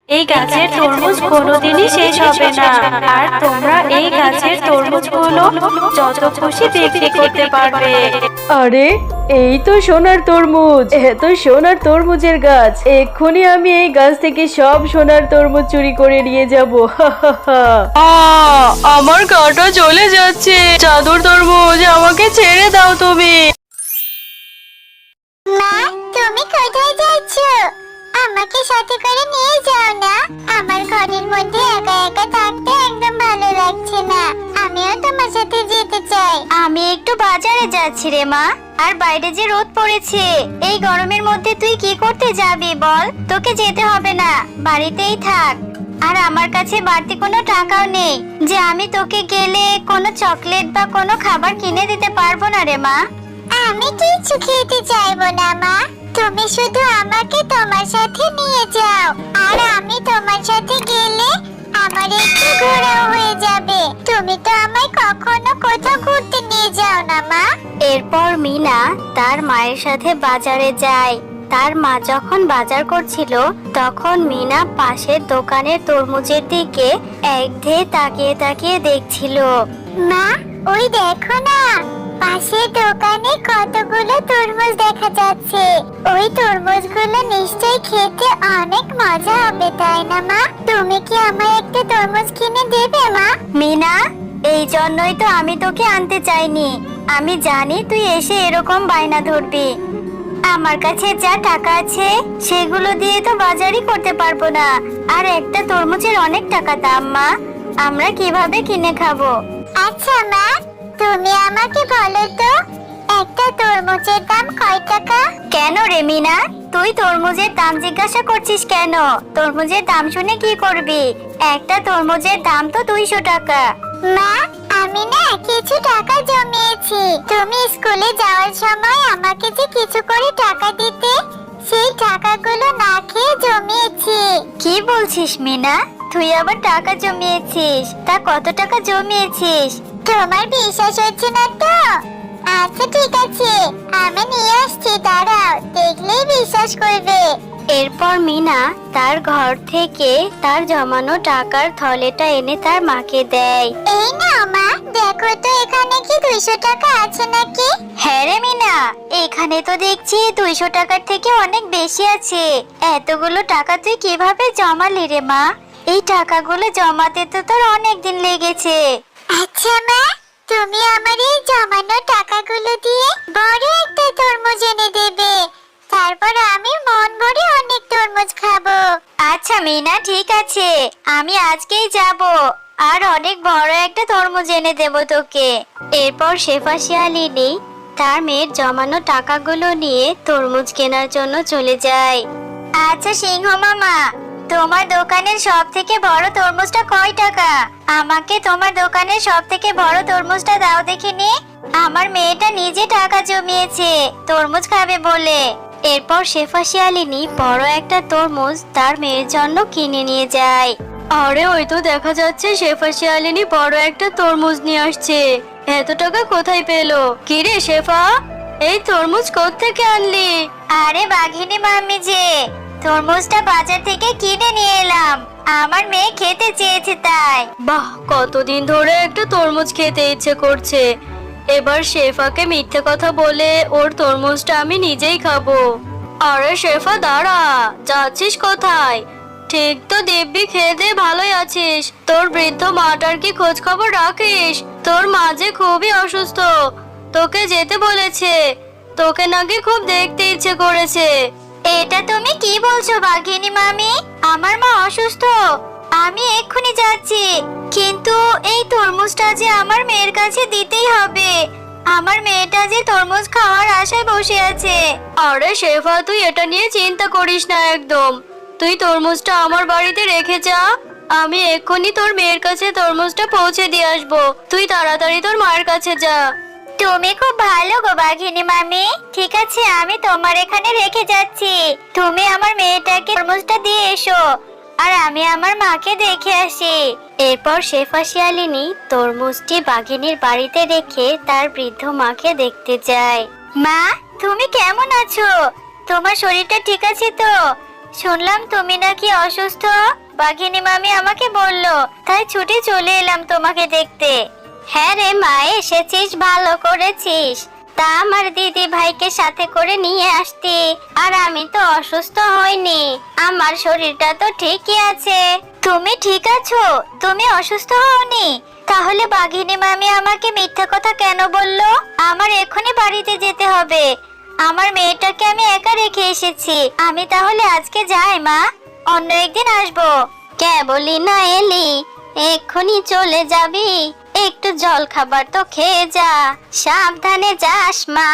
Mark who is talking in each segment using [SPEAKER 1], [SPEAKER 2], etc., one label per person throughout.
[SPEAKER 1] এই গাছের তরমুজ কোনোদিনই শেষ হবে না। আর তোমরা এই গাছের তরমুজগুলো যত খুশি বিক্রি করতে পারবে।
[SPEAKER 2] আরে এই তো সোনার তরমুজ, এত সোনার তরমুজের গাছ। এক্ষুনি আমি এই গাছ থেকে সব সোনার তরমুজ চুরি করে নিয়ে যাব। আমার গাটা চলে যাচ্ছে। জাদুর তরমুজ, আমাকে ছেড়ে দাও তুমি।
[SPEAKER 3] মা, তুমি কোথায় যাচ্ছ? আমাকে সাথে করে নিয়ে যাও না। আমার ঘরের মধ্যে একা একা থাকতে একদম ভালো লাগছে না। আমিও তোমার সাথে যেতে চাই। আমি একটু বাজারে যাচ্ছি রে মা। আর বাইরে যে রোদ পড়েছে, এই গরমের মধ্যে তুই কি করতে যাবি বল? তোকে যেতে হবে না, বাড়িতেই থাক। আর আমার কাছে বাড়তি কোনো টাকাও নেই যে আমি তোকে গেলে কোনো চকলেট বা কোনো খাবার কিনে দিতে পারবো না রে মা। আমি কিছু খেতে চাইবো না মা। তুমি শুধু আমাকে তোমার সাথে নিয়ে যাও। আর আমি তোমার সাথে গেলে আমার একটু ঘোরাও হয়ে যাবে। তুমি তো আমায় কখনো কোথাও ঘুরতে নিয়ে যাও না মা। এরপর মিনা তার মায়ের সাথে বাজারে যায়। তার মা যখন বাজার করছিল তখন মিনা পাশের দোকানের তরমুজের দিকে একধেয়ে তাকিয়ে তাকিয়ে দেখছিল। মা, ওই দেখো না, পাশের দোকানে কতগুলো তরমুজ দেখা যাচ্ছে। ওই তরমুজগুলো নিশ্চয়ই খেতে অনেক মজা হবে, তাই না মা? তুমি কি আমায় একটা তরমুজ কিনে দেবে মা? মিনা, এই জন্যই তো আমি তোকে আনতে চাইনি। আমি জানি তুই এসে এরকম বায়না ধরবি। আমার কাছে যা টাকা আছে সেগুলো দিয়ে তো বাজারই করতে পারবো না। আর একটা তরমুজের অনেক টাকা দাম মা। আমরা কিভাবে কিনে খাবো? আচ্ছা মা, তুমি আমাকে বলো তো, একটা তরমুজের দাম কয় টাকা? কেন রে মিনা, তুই তরমুজের দাম জিজ্ঞাসা করছিস কেন? তরমুজের দাম শুনে কি করবি? একটা তরমুজের দাম তো 200 টাকা। মা, আমি না কিছু টাকা জমিয়েছি। তুমি স্কুলে যাওয়ার সময় আমাকে যে কিছু করে টাকা দিতে, সেই টাকাগুলো না খেয়ে জমিয়েছি। কি বলছিস মিনা? তুই আবার টাকা জমিয়েছিস? তা কত টাকা জমিয়েছিস? তোমার বিশ্বাস হচ্ছে না তো? আচ্ছা ঠিক আছে, আমি নিয়ে আসছি, দাঁড়াও, দেখলেই বিশ্বাস করবে। এরপর মিনা তার ঘর থেকে তার জমানো টাকার থলেটা এনে তার মাকে দেয়। এই নাও মা, দেখো তো এখানে কি 200 টাকা আছে নাকি? হ্যাঁ রে মিনা, এখানে তো দেখছি 200 টাকার থেকে অনেক বেশি আছে। এতগুলো টাকা তুই কিভাবে জমালি রে মা? এই টাকাগুলো জমাতে তো তোর অনেক দিন লেগেছে। আচ্ছা মা, তুমি আমার এই জমানো টাকাগুলো দিয়ে বড় একটা তরমুজ এনে দেবে। তারপর আমি মন ভরে অনেক তরমুজ খাবো। আচ্ছা মিনা, ঠিক আছে, আমি আজকেই যাব আর অনেক বড় একটা তরমুজ এনে দেব তোকে। এরপর শেফা শিয়ালিনী তার মেয়ের জমানো টাকাগুলো নিয়ে তরমুজ কেনার জন্য চলে যায়। আচ্ছা সিংহ মামা, তোমার দোকানের সব থেকে বড় তরমুজটা কয় টাকা? আমাকে তোমার দোকানের সব থেকে বড় তরমুজটা দাও দেখিনি। আমার মেয়েটা নিজে টাকা জমিয়েছে তরমুজ খাবে বলে। এরপর শেফা শিয়ালিনী বড় একটা তরমুজ তার মেয়ের জন্য কিনে নিয়ে যায়।
[SPEAKER 2] আরে ওই তো দেখা যাচ্ছে শেফা শিয়ালিনী বড় একটা তরমুজ নিয়ে আসছে। এত টাকা কোথায় পেলো? কি রে শেফা, এই তরমুজ কোত্থেকে আনলি?
[SPEAKER 3] আরে বাঘিনী মাম্মি যে, তরমুজটা বাজার থেকে কিনে নিয়ে এলাম। আমার মেয়ে খেতে চেয়েছে তাই।
[SPEAKER 2] বাহ, কতদিন ধরে একটা তরমুজ খেতে ইচ্ছে করছে। এবার শেফাকে মিথ্যে কথা বলে ওর তরমুজটা আমি নিজেই খাবো। আরে শেফা দাঁড়া, যাচ্ছিস কোথায়? ঠিক তো দিব্যি খেয়ে দে ভালোই আছিস। তোর বৃদ্ধ মাটার কি খোঁজ খবর রাখিস? তোর মা যে খুবই অসুস্থ, তোকে যেতে বলেছে। তোকে নাকি খুব দেখতে ইচ্ছে করেছে।
[SPEAKER 3] এটা তুমি কি বলছো বাঘিনী মামি? আমার মা অসুস্থ? আমি এক্ষুনি যাচ্ছি, কিন্তু এই তরমুজটা যে আমার মেয়ের কাছে দিতেই হবে। আমার মেয়েটা যে তরমুজ খাওয়ার আশায় বসে আছে।
[SPEAKER 2] আরে শেফা, তুই এটা নিয়ে চিন্তা করিস না একদম। তুই তরমুজটা আমার বাড়িতে রেখে যা, আমি এক্ষুনি তোর মেয়ের কাছে তরমুজটা পৌঁছে দিয়ে আসবো। তুই তাড়াতাড়ি তোর মায়ের কাছে যা।
[SPEAKER 3] তুমি খুব ভালো গো বাঘিনী মামি। ঠিক আছে, আমি তোমার এখানে রেখে যাচ্ছি। তুমি আমার মেয়েটাকে তরমুজটা দিয়ে এসো, আর আমি আমার মাকে দেখে আসি। এরপর শেফা শিয়ালিনী তরমুজটি বাঘিনীর বাড়িতে রেখে তার বৃদ্ধ মাকে দেখতে যায়। মা, তুমি কেমন আছো? তোমার শরীরটা ঠিক আছে তো?
[SPEAKER 2] শুনলাম তুমি নাকি অসুস্থ। বাঘিনী মামি আমাকে বললো, তাই ছুটে চলে এলাম তোমাকে দেখতে। হ্যাঁ রে মা, এসেছিস, ভালো করেছিস। তা আমার দিদি ভাইকে সাথে করে নিয়ে আসতি, আর আমি তো অসুস্থ হইনি, আমার শরীরটা তো ঠিকই আছে। তুমি ঠিক আছো? তুমি অসুস্থ হওনি? তাহলে বাঘিনী মামি আমাকে মিথ্যা কথা কেন বললো? আমার এখনই বাড়িতে যেতে হবে, আমার মেয়েটাকে আমি একা রেখে এসেছি। আমি তাহলে আজকে যাই মা, অন্য একদিন আসবো। কে বলি না এলি, এক্ষুনি চলে যাবি? একটু জল খাবার তো খেয়ে যা, সাবধানে যাস মা।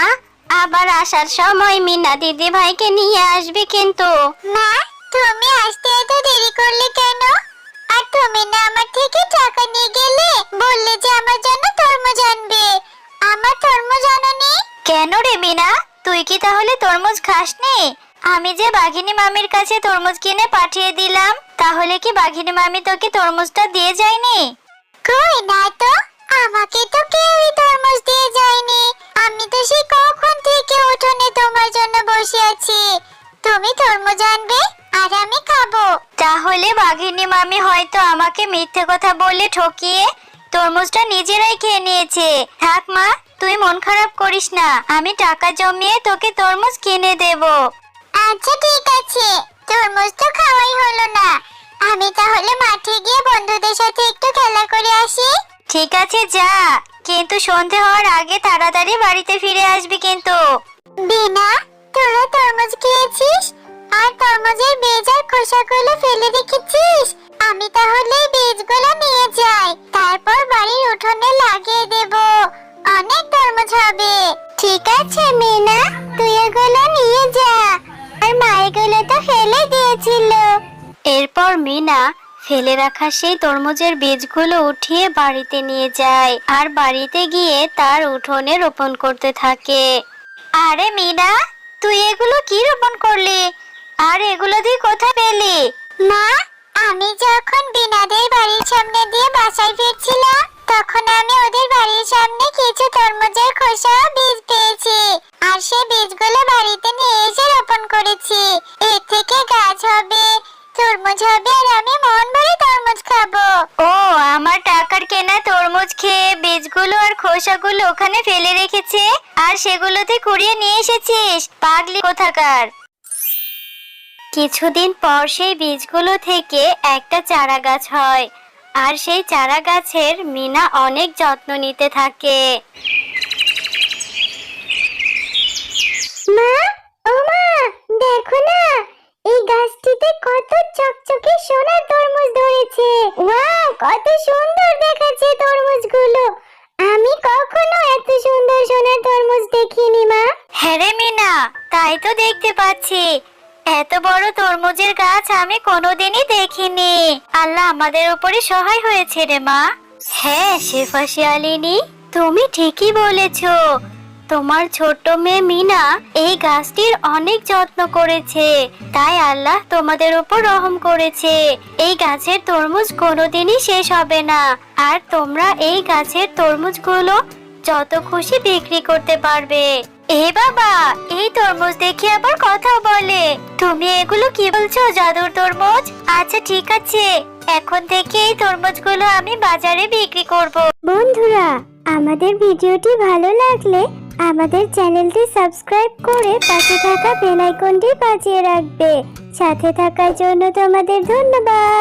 [SPEAKER 2] আবার আসার সময় মিনা দিদি ভাইকে নিয়ে আসবি কিন্তু।
[SPEAKER 3] মা, তুমি আসতে এত দেরি করলে কেন? আর তুমি না আমার থেকে টাকা নিয়ে গেলে, বললে যে আমার জন্য তরমুজ আনবে। আমার তরমুজ আনোনি
[SPEAKER 2] কেন রে মিনা, তুই কি তাহলে তরমুজ খাসনি? আমি যে বাঘিনী মামির কাছে তরমুজ কিনে পাঠিয়ে দিলাম, তাহলে কি বাঘিনী মামি তোকে তরমুজটা দিয়ে যায়নি?
[SPEAKER 3] কই না তো, আমাকে তো কেউই তরমুজ দিয়ে যায়নি। আমি তো সেই কখন থেকে উঠোনে তোমার জন্য বসে আছি। তুমি তরমুজ আনবে আর আমি খাবো।
[SPEAKER 2] তাহলে বাঘিনী মামি হয়তো আমাকে মিথ্যে কথা বলে ঠকিয়ে তরমুজটা নিজেরাই খেয়ে নিয়েছে। থাক মা, তুই মন খারাপ করিস না, আমি টাকা জমিয়ে তোকে তরমুজ কিনে দেব।
[SPEAKER 3] আচ্ছা ঠিক আছে, তরমুজ তো খাওয়াই হলো না। আমি তাহলে মাঠে গিয়ে বন্ধুদের সাথে একটু খেলা করে আসি।
[SPEAKER 2] ঠিক আছে যা, কিন্তু সন্ধে হওয়ার আগে তাড়াতাড়ি বাড়িতে ফিরে আসবি কিন্তু।
[SPEAKER 3] বিনা, তোরা তরমুজ খেয়েছিস আর তরমুজের বীজ আর খোসাগুলো ফেলে রেখেছিস? আমি তাহলে এই বীজগুলো নিয়ে যাই, তারপর বাড়ির উঠোনে লাগিয়ে দেব, অনেক তরমুজ হবে। ঠিক আছে মিনা, তুই এগুলো নিয়ে যা, আর মা এগুলো তো ফেলে দিয়েছিল।
[SPEAKER 2] এরপর মিনা ফেলে রাখা সেই তরমুজের বীজগুলো উঠিয়ে বাড়িতে নিয়ে যায়, আর বাড়িতে গিয়ে তার উঠোনে রোপণ করতে থাকে। আরে মিনা, তুই এগুলো কি রোপণ করলি? আর এগুলো দিয়ে কোথায় পেলি?
[SPEAKER 3] মা, আমি যখন বিনাদের বাড়ির সামনে দিয়ে বাসায় ফিরছিলাম, তখন আমি ওদের বাড়ির সামনে কিছু তরমুজের খোসা ও বীজ পেয়েছি, আর সেই বীজগুলো বাড়িতে নিয়ে এসে রোপণ করেছি। এর থেকে গাছ হবে, তরমুজ হবে, আর আমি মন ভরে তরমুজ খাবো।
[SPEAKER 2] ও, আমার টাকার কেনা তরমুজ খেয়ে বীজগুলো আর খোসাগুলো ওখানে ফেলে রেখেছে, আর সেগুলোতে কুড়িয়ে নিয়ে এসেছিস, পাগলি কোথাকার। কিছুদিন পর সেই বীজগুলো থেকে একটা চারা গাছ হয়, আর সেই চারা গাছের মিনা অনেক যত্ন নিতে থাকে।
[SPEAKER 3] মা, ও মা, দেখো না, এই গাছটিতে কত চকচকে সোনার তরমুজ ধরেছে। ওয়াও, কত সুন্দর দেখাচ্ছে তরমুজগুলো। আমি কখনো এত সুন্দর সোনার তরমুজ দেখিনি মা।
[SPEAKER 2] হ্যাঁ রে মিনা, তাই তো দেখতে পাচ্ছি, এত বড় তরমুজের গাছ আমি কোনোদিনই দেখিনি। আল্লাহ আমাদের উপরে সহায় হয়েছে রে মা। হ্যাঁ শেফা শিয়ালিনী, তুমি ঠিকই বলেছো, তোমার ছোট্ট মেয়ে মিনা এই গাছটির অনেক যত্ন করেছে, তাই আল্লাহ তোমাদের উপর রহম করেছে। এই গাছের তরমুজ কোনোদিনই শেষ হবে না, আর তোমরা এই গাছের তরমুজগুলো যত খুশি বিক্রি করতে পারবে। এ বাবা, এই তরমুজ দেখে আবার কথা বলে। তুমি এগুলো কি বলছো, জাদুর তরমুজ? আচ্ছা ঠিক আছে, এখন থেকে এই তরমুজগুলো আমি বাজারে বিক্রি করব।
[SPEAKER 3] বন্ধুরা, আমাদের ভিডিওটি ভালো লাগলে আমাদের চ্যানেলটি সাবস্ক্রাইব করে পাশে থাকা বেল আইকনটি বাজিয়ে রাখবে। সাথে থাকার জন্য তোমাদের ধন্যবাদ।